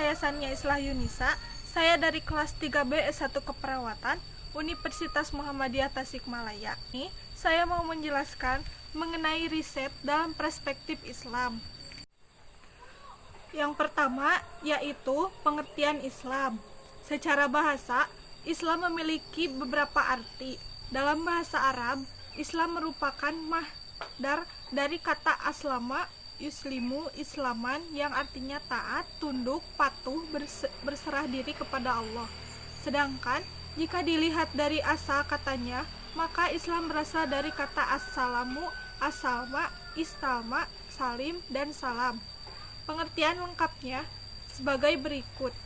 Yayasan Islah Yunisa. Saya dari kelas 3B S1 Keperawatan, Universitas Muhammadiyah Tasikmalaya. Ini saya mau menjelaskan mengenai riset dalam perspektif Islam. Yang pertama yaitu pengertian Islam. Secara bahasa, Islam memiliki beberapa arti. Dalam bahasa Arab, Islam merupakan masdar dari kata aslama yuslimu islaman yang artinya taat, tunduk, patuh, berserah diri kepada Allah. Sedangkan jika dilihat dari asal katanya, maka Islam berasal dari kata assalamu, asalma, istalma, salim, dan salam. Pengertian lengkapnya sebagai berikut.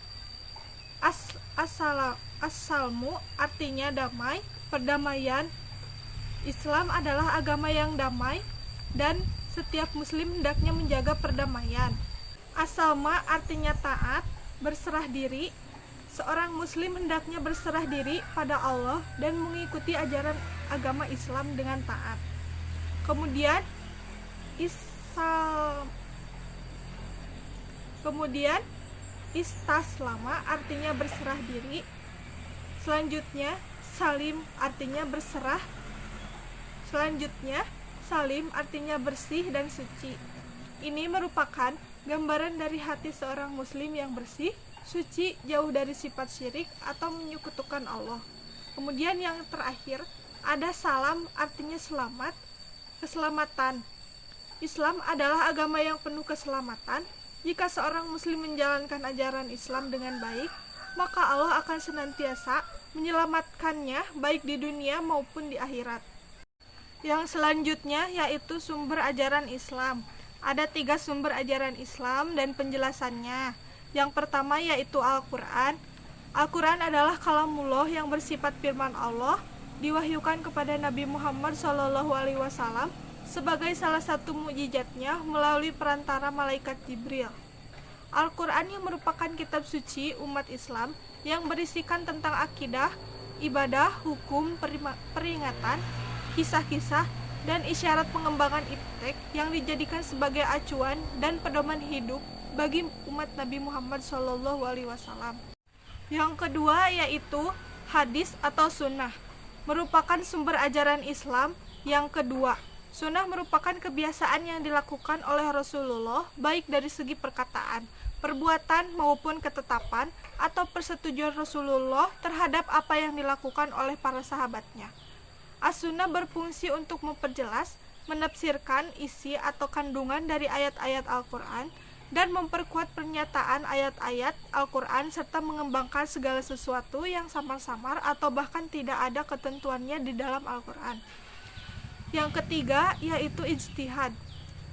Assalmu artinya damai, perdamaian. Islam adalah agama yang damai dan setiap muslim hendaknya menjaga perdamaian. Asalma artinya taat, berserah diri. Seorang muslim hendaknya berserah diri pada Allah dan mengikuti ajaran agama Islam dengan taat. Kemudian istaslama artinya berserah diri. Selanjutnya salim artinya berserah. Selanjutnya salim artinya bersih dan suci. Ini merupakan gambaran dari hati seorang muslim yang bersih, suci, jauh dari sifat syirik atau menyekutukan Allah. Kemudian yang terakhir ada salam artinya selamat, keselamatan. Islam adalah agama yang penuh keselamatan. Jika seorang muslim menjalankan ajaran Islam dengan baik, maka Allah akan senantiasa menyelamatkannya baik di dunia maupun di akhirat. Yang selanjutnya yaitu sumber ajaran Islam. Ada 3 sumber ajaran Islam dan penjelasannya. Yang pertama yaitu Al-Quran. Al-Quran adalah kalamullah yang bersifat firman Allah, diwahyukan kepada Nabi Muhammad SAW sebagai salah satu mukjizatnya melalui perantara malaikat Jibril. Al-Quran yang merupakan kitab suci umat Islam yang berisikan tentang akidah, ibadah, hukum, peringatan, kisah-kisah, dan isyarat pengembangan iptek yang dijadikan sebagai acuan dan pedoman hidup bagi umat Nabi Muhammad SAW. Yang kedua yaitu hadis atau sunnah, merupakan sumber ajaran Islam yang kedua. Sunnah merupakan kebiasaan yang dilakukan oleh Rasulullah baik dari segi perkataan, perbuatan maupun ketetapan atau persetujuan Rasulullah terhadap apa yang dilakukan oleh para sahabatnya. As-Sunnah berfungsi untuk memperjelas, menafsirkan isi atau kandungan dari ayat-ayat Al-Quran dan memperkuat pernyataan ayat-ayat Al-Quran serta mengembangkan segala sesuatu yang samar-samar atau bahkan tidak ada ketentuannya di dalam Al-Quran. Yang ketiga yaitu ijtihad,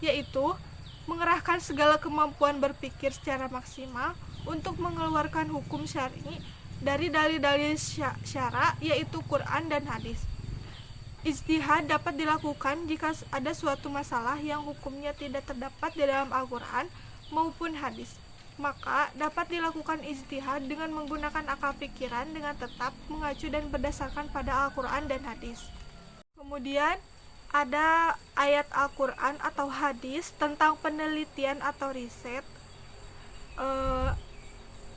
yaitu mengerahkan segala kemampuan berpikir secara maksimal untuk mengeluarkan hukum syar'i dari dalil-dalil syara yaitu Quran dan hadis. Ijtihad dapat dilakukan jika ada suatu masalah yang hukumnya tidak terdapat di dalam Al-Quran maupun hadis. Maka dapat dilakukan ijtihad dengan menggunakan akal pikiran dengan tetap mengacu dan berdasarkan pada Al-Quran dan hadis. Kemudian ada ayat Al-Quran atau hadis tentang penelitian atau riset.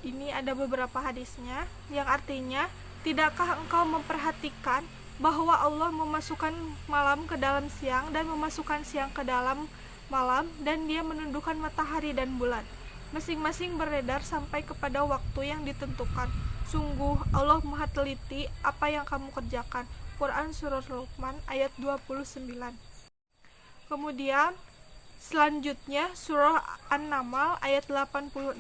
Ini ada beberapa hadisnya yang artinya, tidakkah engkau memperhatikan bahwa Allah memasukkan malam ke dalam siang dan memasukkan siang ke dalam malam, dan Dia menundukkan matahari dan bulan, masing-masing beredar sampai kepada waktu yang ditentukan. Sungguh Allah Maha teliti apa yang kamu kerjakan. Quran Surah Luqman ayat 29. Kemudian selanjutnya Surah An-Naml ayat 86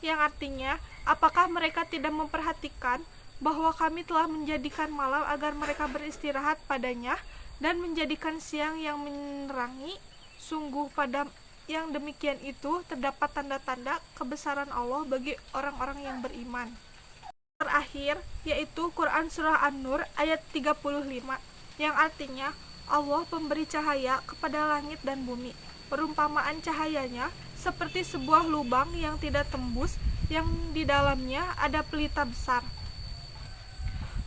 yang artinya, apakah mereka tidak memperhatikan bahwa kami telah menjadikan malam agar mereka beristirahat padanya dan menjadikan siang yang menerangi. Sungguh pada yang demikian itu terdapat tanda-tanda kebesaran Allah bagi orang-orang yang beriman. Terakhir yaitu Quran Surah An-Nur ayat 35 yang artinya, Allah pemberi cahaya kepada langit dan bumi. Perumpamaan cahayanya seperti sebuah lubang yang tidak tembus, yang di dalamnya ada pelita besar.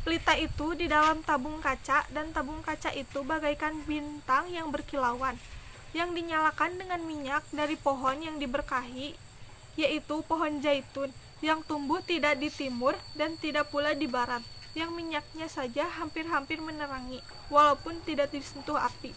Pelita itu di dalam tabung kaca, dan tabung kaca itu bagaikan bintang yang berkilauan, yang dinyalakan dengan minyak dari pohon yang diberkahi, yaitu pohon zaitun yang tumbuh tidak di timur dan tidak pula di barat, yang minyaknya saja hampir-hampir menerangi, walaupun tidak disentuh api.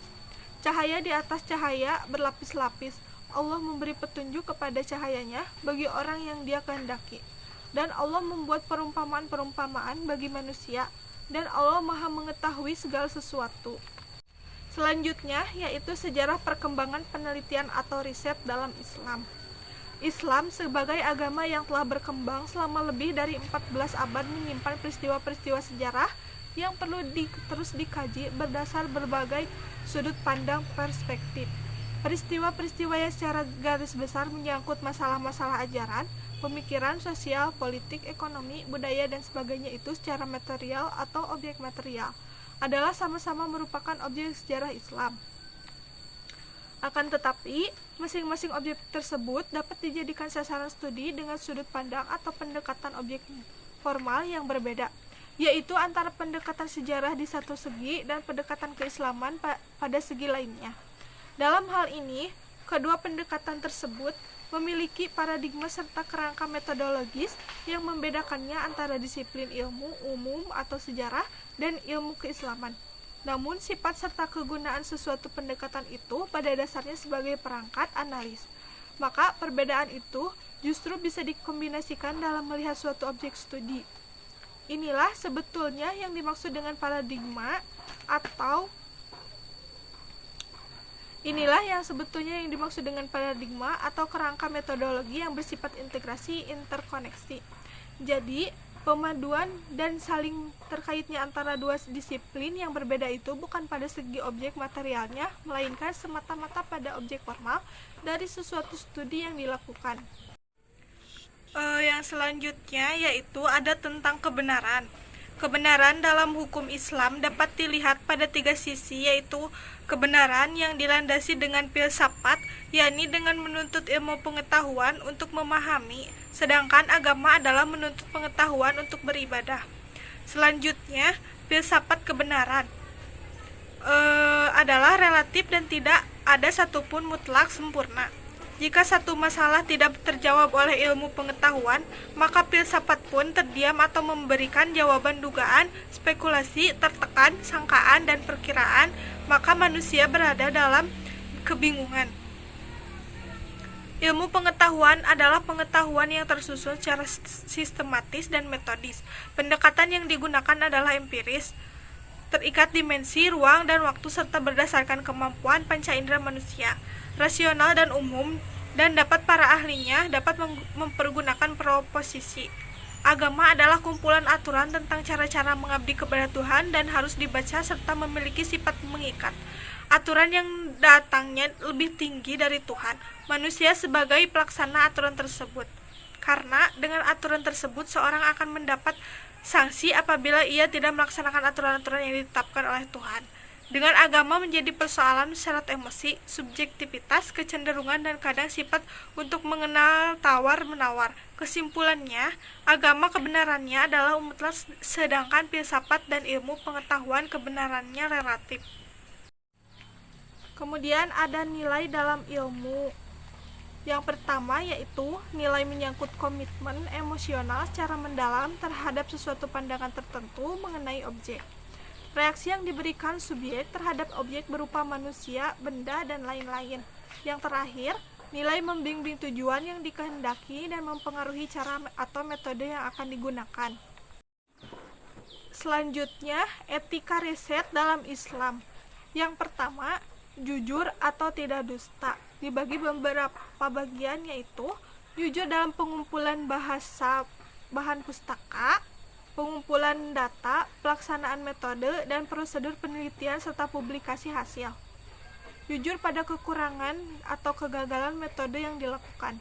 Cahaya di atas cahaya berlapis-lapis. Allah memberi petunjuk kepada cahayanya bagi orang yang Dia kehendaki. Dan Allah membuat perumpamaan-perumpamaan bagi manusia, dan Allah Maha mengetahui segala sesuatu. Selanjutnya yaitu sejarah perkembangan penelitian atau riset dalam Islam. Islam sebagai agama yang telah berkembang selama lebih dari 14 abad menyimpan peristiwa-peristiwa sejarah yang perlu terus dikaji berdasar berbagai sudut pandang perspektif. Peristiwa-peristiwa yang secara garis besar menyangkut masalah-masalah ajaran, pemikiran, sosial, politik, ekonomi, budaya, dan sebagainya itu secara material atau objek material adalah sama-sama merupakan objek sejarah Islam. Akan tetapi, masing-masing objek tersebut dapat dijadikan sasaran studi dengan sudut pandang atau pendekatan objek formal yang berbeda, yaitu antara pendekatan sejarah di satu segi dan pendekatan keislaman pada segi lainnya. Dalam hal ini, kedua pendekatan tersebut memiliki paradigma serta kerangka metodologis yang membedakannya antara disiplin ilmu umum atau sejarah dan ilmu keislaman. Namun, sifat serta kegunaan sesuatu pendekatan itu pada dasarnya sebagai perangkat analis. Maka, perbedaan itu justru bisa dikombinasikan dalam melihat suatu objek studi. Inilah sebetulnya yang dimaksud dengan paradigma atau kerangka metodologi yang bersifat integrasi interkoneksi. Jadi, pemaduan dan saling terkaitnya antara dua disiplin yang berbeda itu bukan pada segi objek materialnya, melainkan semata-mata pada objek formal dari sesuatu studi yang dilakukan. Yang selanjutnya yaitu ada tentang kebenaran. Kebenaran dalam hukum Islam dapat dilihat pada tiga sisi, yaitu kebenaran yang dilandasi dengan filsafat, yakni dengan menuntut ilmu pengetahuan untuk memahami, sedangkan agama adalah menuntut pengetahuan untuk beribadah. Selanjutnya, filsafat kebenaran adalah relatif dan tidak ada satupun mutlak sempurna. Jika satu masalah tidak terjawab oleh ilmu pengetahuan, maka filsafat pun terdiam atau memberikan jawaban dugaan, spekulasi, tertekan, sangkaan, dan perkiraan, maka manusia berada dalam kebingungan. Ilmu pengetahuan adalah pengetahuan yang tersusun secara sistematis dan metodis. Pendekatan yang digunakan adalah empiris, terikat dimensi, ruang, dan waktu serta berdasarkan kemampuan panca indera manusia, rasional dan umum, dan dapat para ahlinya dapat mempergunakan proposisi. Agama adalah kumpulan aturan tentang cara-cara mengabdi kepada Tuhan dan harus dibaca serta memiliki sifat mengikat. Aturan yang datangnya lebih tinggi dari Tuhan, manusia sebagai pelaksana aturan tersebut. Karena dengan aturan tersebut seorang akan mendapat sanksi apabila ia tidak melaksanakan aturan-aturan yang ditetapkan oleh Tuhan. Dengan agama menjadi persoalan syarat emosi, subjektivitas, kecenderungan, dan kadang sifat untuk mengenal tawar-menawar. Kesimpulannya, agama kebenarannya adalah mutlak, sedangkan filsafat dan ilmu pengetahuan kebenarannya relatif. Kemudian ada nilai dalam ilmu. Yang pertama yaitu nilai menyangkut komitmen emosional secara mendalam terhadap sesuatu pandangan tertentu mengenai objek. Reaksi yang diberikan subjek terhadap objek berupa manusia, benda, dan lain-lain. Yang terakhir, nilai membimbing tujuan yang dikehendaki dan mempengaruhi cara atau metode yang akan digunakan. Selanjutnya, etika riset dalam Islam. Yang pertama, jujur atau tidak dusta. Dibagi beberapa bagian, yaitu jujur dalam pengumpulan bahan pustaka, pengumpulan data, pelaksanaan metode, dan prosedur penelitian serta publikasi hasil. Jujur pada kekurangan atau kegagalan metode yang dilakukan.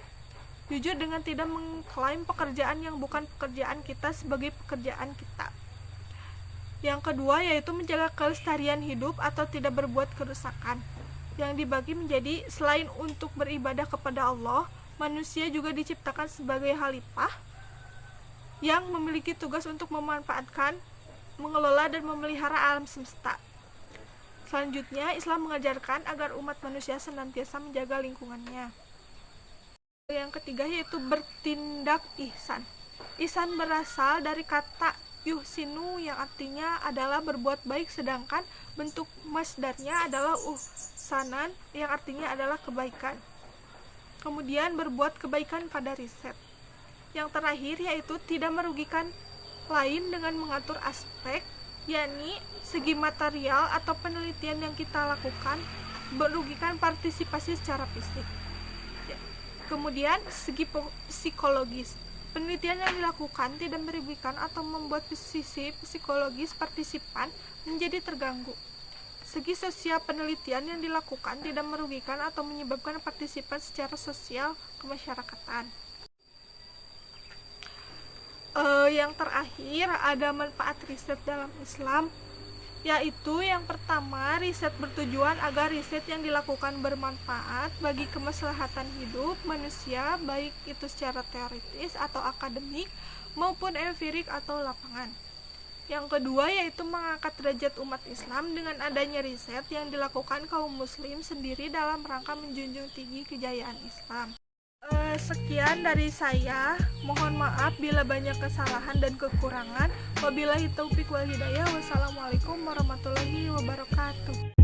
Jujur dengan tidak mengklaim pekerjaan yang bukan pekerjaan kita sebagai pekerjaan kita. Yang kedua yaitu menjaga kelestarian hidup atau tidak berbuat kerusakan. Yang dibagi menjadi selain untuk beribadah kepada Allah, manusia juga diciptakan sebagai khalifah yang memiliki tugas untuk memanfaatkan, mengelola, dan memelihara alam semesta. Selanjutnya, Islam mengajarkan agar umat manusia senantiasa menjaga lingkungannya. Yang ketiga yaitu bertindak ihsan. Ihsan berasal dari kata yuhsinu yang artinya adalah berbuat baik, sedangkan bentuk masdarnya adalah uhsanan yang artinya adalah kebaikan. Kemudian berbuat kebaikan pada riset. Yang terakhir yaitu tidak merugikan lain dengan mengatur aspek, yakni segi material atau penelitian yang kita lakukan merugikan partisipasi secara fisik. Kemudian segi psikologis, penelitian yang dilakukan tidak merugikan atau membuat sisi psikologis partisipan menjadi terganggu. Segi sosial, penelitian yang dilakukan tidak merugikan atau menyebabkan partisipan secara sosial kemasyarakatan. Yang terakhir ada manfaat riset dalam Islam, yaitu yang pertama, riset bertujuan agar riset yang dilakukan bermanfaat bagi kemaslahatan hidup manusia, baik itu secara teoritis atau akademik maupun empirik atau lapangan. Yang kedua yaitu mengangkat derajat umat Islam dengan adanya riset yang dilakukan kaum muslim sendiri dalam rangka menjunjung tinggi kejayaan Islam. Sekian dari saya, mohon maaf bila banyak kesalahan dan kekurangan. Wabillahi taufiq wal hidayah. Wassalamualaikum warahmatullahi wabarakatuh.